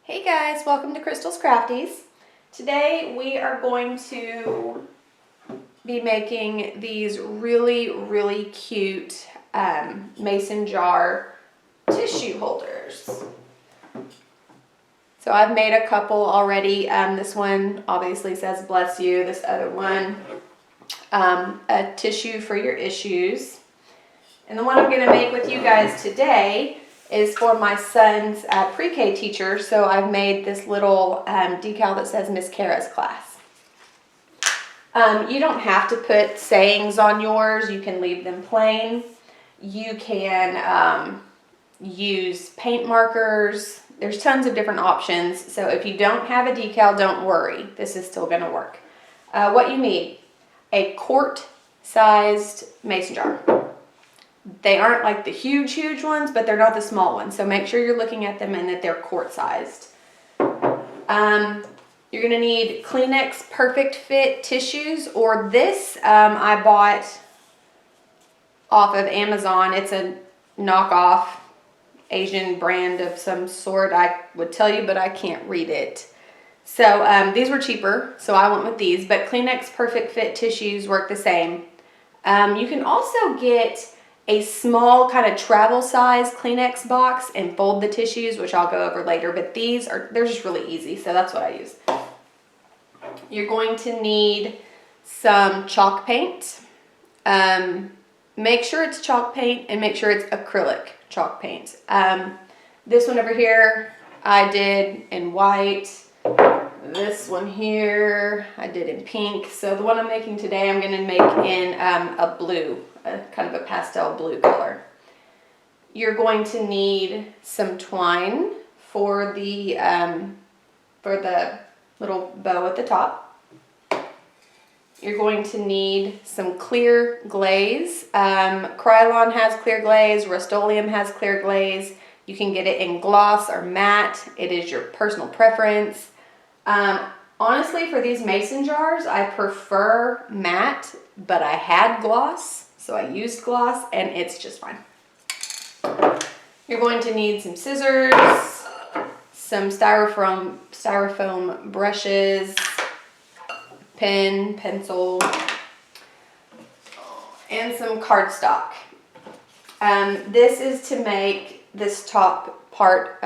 Hey guys, welcome to Crystal's Crafties. Today we are going to be making these really cute mason jar tissue holders. So I've made a couple already. This one obviously says bless you. This other one, a tissue for your issues. And the one I'm going to make with you guys today is for my son's pre-K teacher. So I've made this little decal that says Miss Kara's class. You don't have to put sayings on yours. You can leave them plain. You can use paint markers. There's tons of different options. So if you don't have a decal, don't worry. This is still going to work. What you need, a quart-sized mason jar. They aren't like the huge ones, but they're not the small ones. So make sure you're looking at them and that they're quart-sized. You're gonna need Kleenex Perfect Fit tissues, or this I bought off of Amazon. It's a knockoff Asian brand of some sort. I would tell you, but I can't read it. So these were cheaper, so I went with these, but Kleenex Perfect Fit tissues work the same. You can also get a small kind of travel size Kleenex box and fold the tissues, which I'll go over later, but they're just really easy, so that's what I use. You're going to need some chalk paint. Make sure it's chalk paint and make sure it's acrylic chalk paint. This one over here I did in white. This one here I did in pink. So the one I'm making today I'm going to make in a blue, kind of a pastel blue color. You're going to need some twine for the little bow at the top. You're going to need some clear glaze. Krylon has clear glaze. Rust-Oleum has clear glaze. You can get it in gloss or matte. It is your personal preference. Honestly, for these mason jars, I prefer matte, but I had gloss, so I used gloss, and it's just fine. You're going to need some scissors, some styrofoam brushes, pen, pencil, and some cardstock. This is to make this top part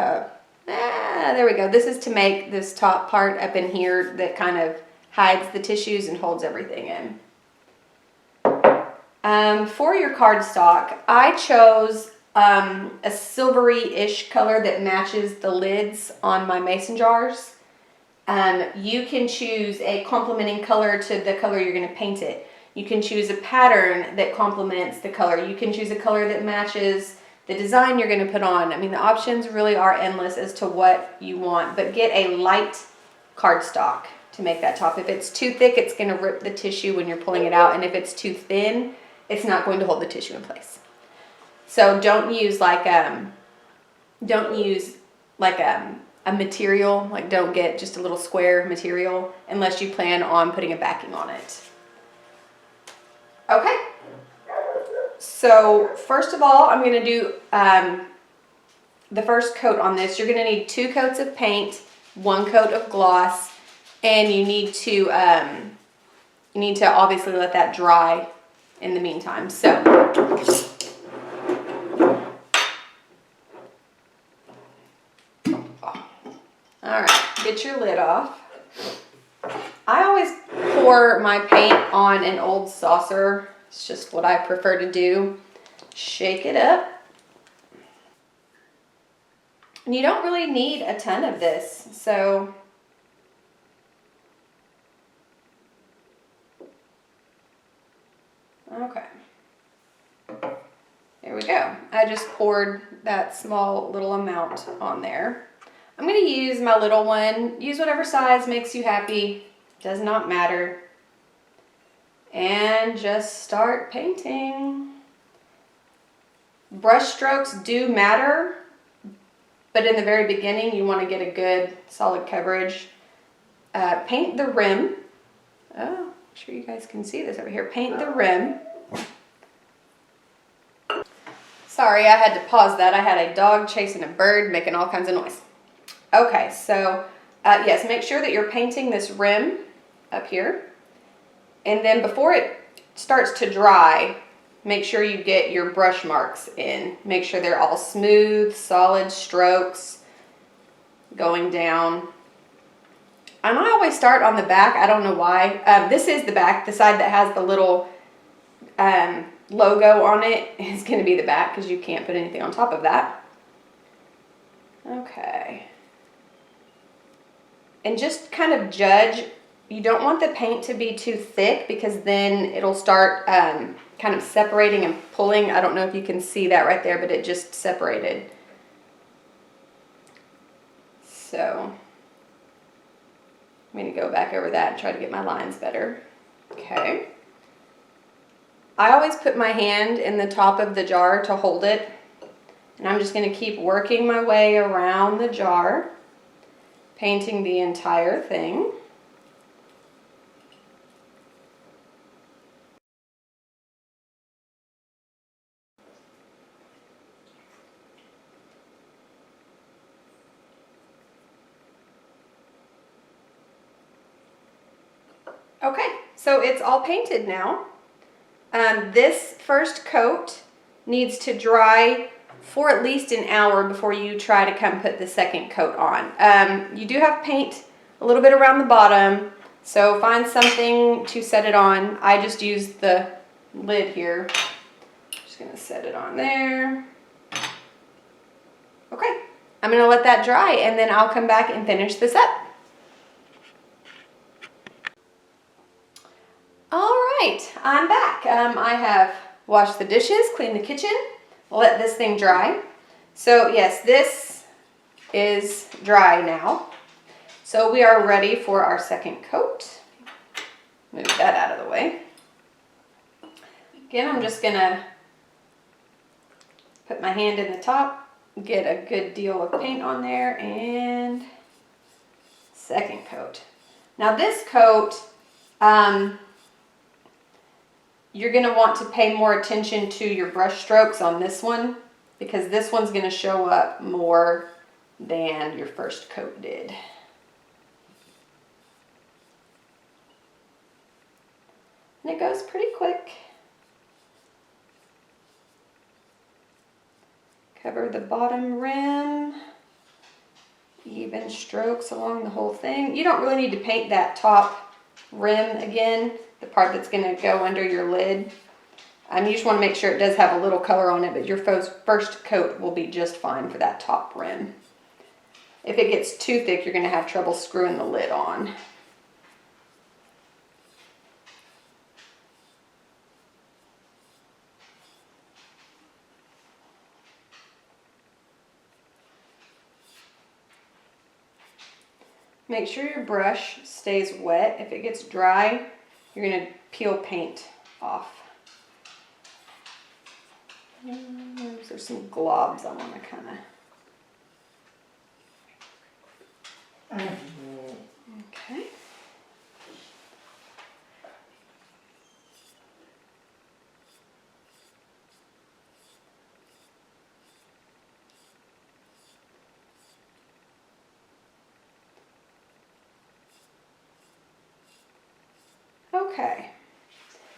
there we go. This is to make this top part up in here that kind of hides the tissues and holds everything in. For your cardstock, I chose a silvery-ish color that matches the lids on my mason jars. You can choose a complementing color to the color you're going to paint it. You can choose a pattern that complements the color. You can choose a color that matches the design you're going to put on. I mean, the options really are endless as to what you want, but get a light cardstock to make that top. If it's too thick, it's going to rip the tissue when you're pulling it out, and if it's too thin, it's not going to hold the tissue in place. So don't use like a material, like don't get just a little square material unless you plan on putting a backing on it. Okay. So first of all, I'm going to do the first coat on this. You're going to need 2 coats of paint, 1 coat of gloss, and you need to obviously let that dry in the meantime. So all right, get your lid off. I always pour my paint on an old saucer. It's just what I prefer to do. Shake it up. And you don't really need a ton of this, so okay. There we go. I just poured that small little amount on there. I'm going to use my little one. Use whatever size makes you happy. Does not matter. And just start painting. Brush strokes do matter, but in the very beginning you want to get a good solid coverage. Paint the rim. Oh, I'm sure you guys can see this over here. Paint the rim. Sorry, I had to pause that. I had a dog chasing a bird making all kinds of noise. Okay, so yes, make sure that you're painting this rim up here. And then before it starts to dry, make sure you get your brush marks in. Make sure they're all smooth, solid strokes going down. And I always start on the back. I don't know why. This is the back. The side that has the little logo on it is going to be the back because you can't put anything on top of that. Okay. And just kind of judge. You don't want the paint to be too thick because then it'll start kind of separating and pulling. I don't know if you can see that right there, but it just separated. So I'm going to go back over that and try to get my lines better. Okay. I always put my hand in the top of the jar to hold it. And I'm just going to keep working my way around the jar, painting the entire thing. Okay, so it's all painted now. This first coat needs to dry for at least an hour before you try to come put the second coat on. You do have paint a little bit around the bottom, so find something to set it on. I just used the lid here. Just gonna set it on there. Okay, I'm gonna let that dry and then I'll come back and finish this up. All right, I'm back. I have washed the dishes, cleaned the kitchen, let this thing dry. So yes, this is dry now. So we are ready for our second coat. Move that out of the way. Again, I'm just gonna put my hand in the top, get a good deal of paint on there, and second coat. Now this coat, you're going to want to pay more attention to your brush strokes on this one because this one's going to show up more than your first coat did. And it goes pretty quick. Cover the bottom rim. Even strokes along the whole thing. You don't really need to paint that top rim again, the part that's going to go under your lid. You just want to make sure it does have a little color on it, but your first coat will be just fine for that top rim. If it gets too thick, you're going to have trouble screwing the lid on. Make sure your brush stays wet. If it gets dry, you're going to peel paint off. There's some globs I want to kind of... Okay. Okay.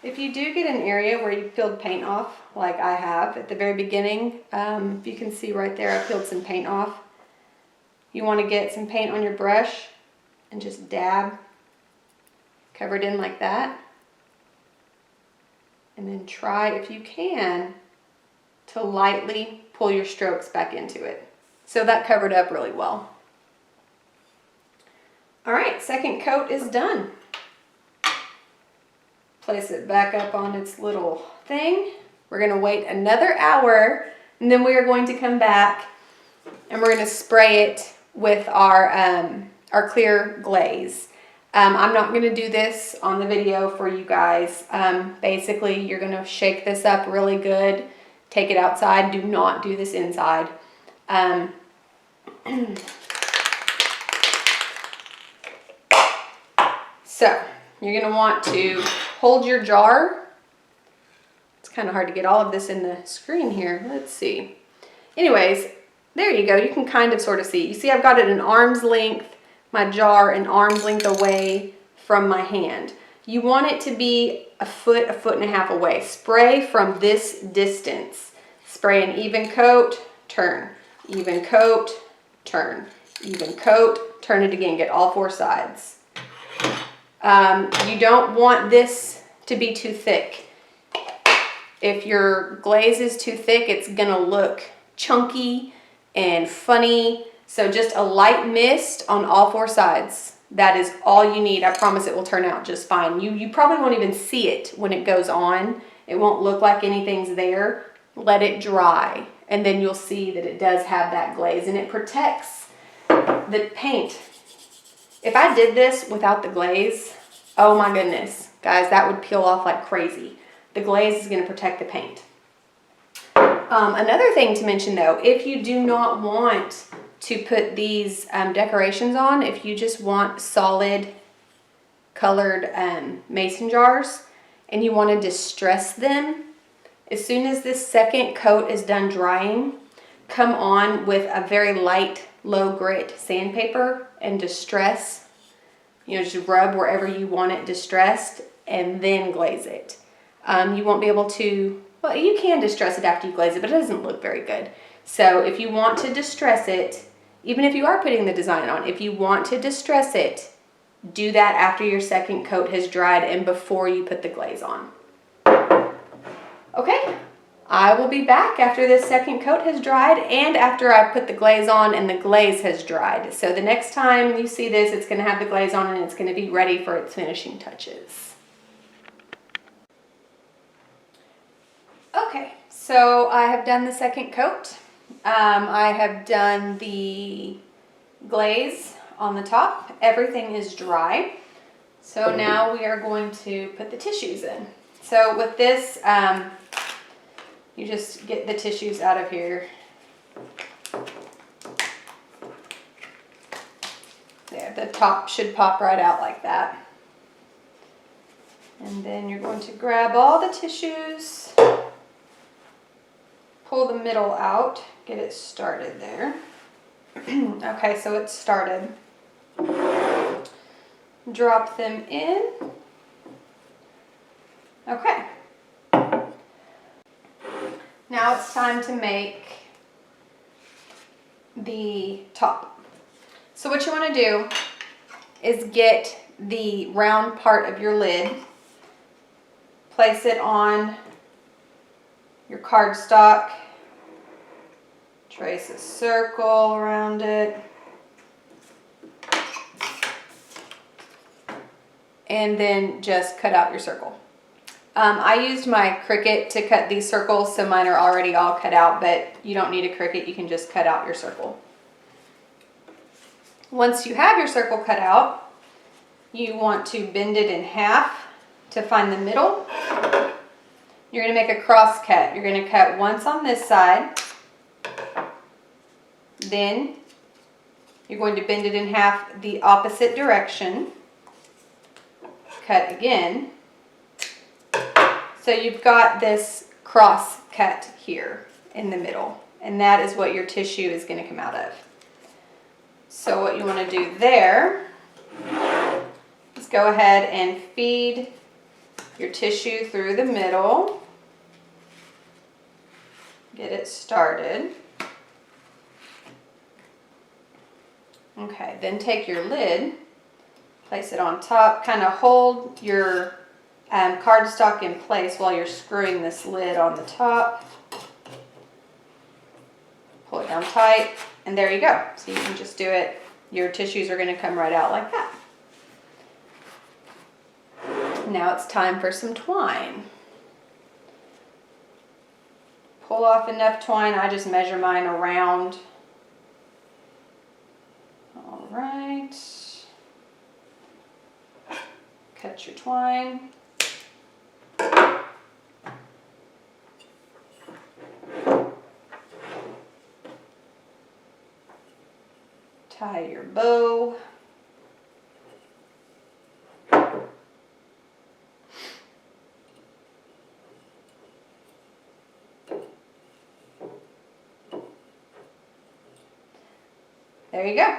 If you do get an area where you peeled paint off, like I have at the very beginning, if you can see right there, I peeled some paint off. You want to get some paint on your brush and just dab, cover it in like that. And then try, if you can, to lightly pull your strokes back into it. So that covered up really well. All right, second coat is done. Place it back up on its little thing. We're going to wait another hour, and then we are going to come back and we're going to spray it with our clear glaze. I'm not going to do this on the video for you guys. Basically, you're going to shake this up really good, take it outside. Do not do this inside. So you're going to want to hold your jar. It's kind of hard to get all of this in the screen here. Let's see. Anyways, There you go. You can kind of sort of see. You see I've got it an arm's length, my jar an arm's length away from my hand. You want it to be a foot and a half away. Spray from this distance. Spray an even coat, turn. Even coat, turn. Even coat, turn it again. Get all four sides. You don't want this to be too thick. If your glaze is too thick, it's gonna look chunky and funny. So just a light mist on all four sides. That is all you need. I promise it will turn out just fine. You probably won't even see it when it goes on. It won't look like anything's there. Let it dry, and then you'll see that it does have that glaze, and it protects the paint. If I did this without the glaze, oh my goodness, guys, that would peel off like crazy. The glaze is going to protect the paint. Another thing to mention though, if you do not want to put these decorations on, if you just want solid colored mason jars and you want to distress them, as soon as this second coat is done drying, come on with a very light, low grit sandpaper and distress. You know, just rub wherever you want it distressed and then glaze it. You won't be able to, well, you can distress it after you glaze it, but it doesn't look very good. So if you want to distress it, even if you are putting the design on, if you want to distress it, do that after your second coat has dried and before you put the glaze on. Okay, I will be back after this second coat has dried and after I put the glaze on and the glaze has dried. So the next time you see this, it's going to have the glaze on and it's going to be ready for its finishing touches. Okay, so I have done the second coat. I have done the glaze on the top. Everything is dry. So now we are going to put the tissues in. So with this, you just get the tissues out of here. There, the top should pop right out like that. And then you're going to grab all the tissues, pull the middle out, get it started there. Okay, so it's started. Drop them in. Okay. Now it's time to make the top. So what you want to do is get the round part of your lid, place it on your cardstock, trace a circle around it, and then just cut out your circle. I used my Cricut to cut these circles, so mine are already all cut out, but you don't need a Cricut, you can just cut out your circle. Once you have your circle cut out, you want to bend it in half to find the middle. You're going to make a cross cut. You're going to cut once on this side, then you're going to bend it in half the opposite direction, cut again. So you've got this cross cut here in the middle, and that is what your tissue is going to come out of. So what you want to do there is go ahead and feed your tissue through the middle. Get it started. Okay, then take your lid, place it on top, kind of hold your cardstock in place while you're screwing this lid on the top. Pull it down tight, and there you go. So you can just do it. Your tissues are going to come right out like that. Now it's time for some twine. Pull off enough twine. I just measure mine around. All right. Cut your twine. Tie your bow. There you go.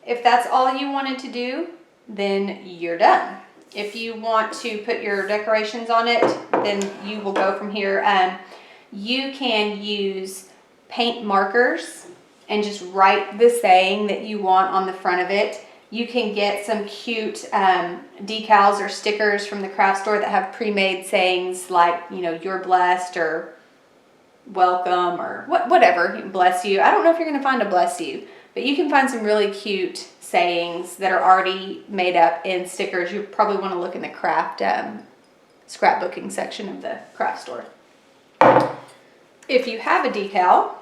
If that's all you wanted to do, then you're done. If you want to put your decorations on it, then you will go from here. You can use paint markers and just write the saying that you want on the front of it. You can get some cute decals or stickers from the craft store that have pre-made sayings like, you know, you're blessed or welcome or whatever, bless you. I don't know if you're going to find a bless you, but you can find some really cute sayings that are already made up in stickers. You probably want to look in the craft scrapbooking section of the craft store. If you have a decal,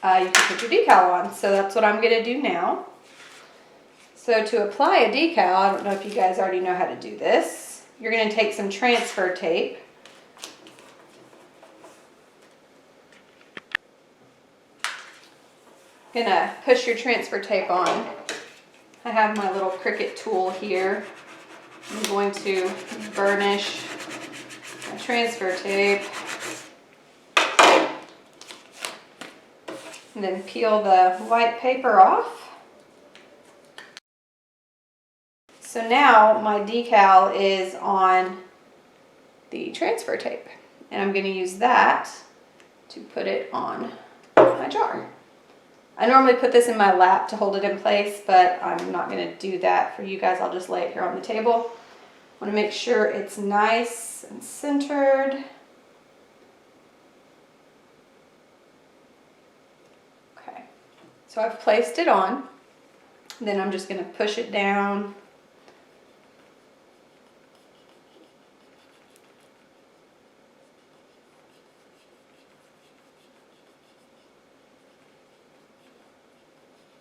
you can put your decal on. So that's what I'm going to do now. So to apply a decal, I don't know if you guys already know how to do this. You're going to take some transfer tape. Gonna push your transfer tape on. I have my little Cricut tool here. I'm going to burnish my transfer tape and then peel the white paper off. So now my decal is on the transfer tape, and I'm going to use that to put it on my jar. I normally put this in my lap to hold it in place, but I'm not going to do that for you guys. I'll just lay it here on the table. I want to make sure it's nice and centered. Okay, so I've placed it on. Then I'm just going to push it down.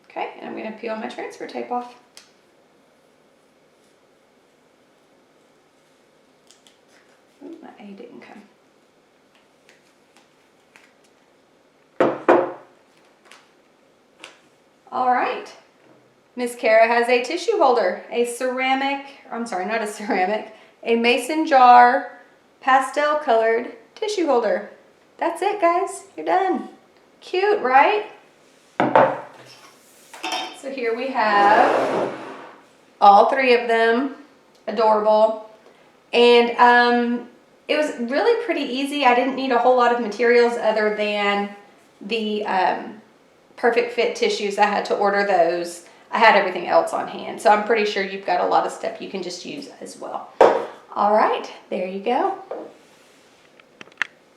Okay, and I'm going to peel my transfer tape off. Ooh, my A didn't come. All right. Miss Kara has a tissue holder, a mason jar pastel colored tissue holder. That's it, guys. You're done. Cute, right? So here we have all three of them, adorable. And it was really pretty easy. I didn't need a whole lot of materials other than the Perfect Fit tissues. I had to order those. I had everything else on hand. So I'm pretty sure you've got a lot of stuff you can just use as well. All right, there you go.